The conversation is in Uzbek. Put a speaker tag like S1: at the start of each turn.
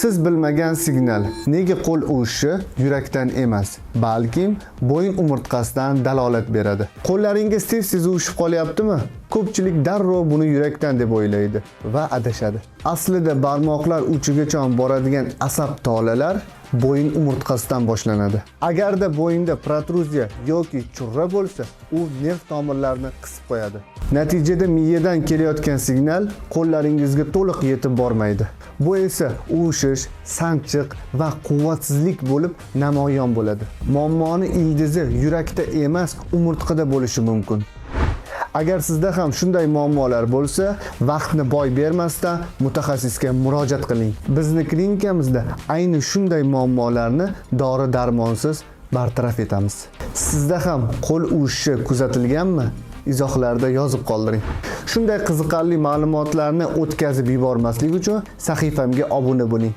S1: Siz bilmagan signal. Nega qo'l uvishi yurakdan emas, balkim bo'yin umurtqasidan dalolat beradi. Qo'llaringiz tez-tez uvishib qolyaptimi? Ko'pchilik darrov buni yurakdan deb o'ylaydi va adashadi. Aslida barmoqlar uchigacha boradigan asab tolalar bo'yin umurtqasidan boshlanadi. Agarda bo'yinda protruziya yoki churra bo'lsa, u nerv tomirlarini qisib qo'yadi. Natijada miyadan kelayotgan signal qo'llaringizga to'liq yetib bormaydi. Bu esa uvishish, sanchiq va quvvatsizlik bo'lib namoyon bo'ladi. Muammoni ildizi yurakda emas, umurtqada bo'lishi mumkin. Agar sizda ham shunday muammolar bo'lsa, vaqtni boy bermasdan mutaxassisga murojaat qiling. Bizning klinikamizda ayni shunday muammolarni dori-darmonsiz bartaraf etamiz. Sizda ham qo'l uvishi kuzatilganmi? Izohlarda yozib qoldiring. Shunday qiziqarli ma'lumotlarni o'tkazib yubormaslik uchun sahifamga obuna bo'ling.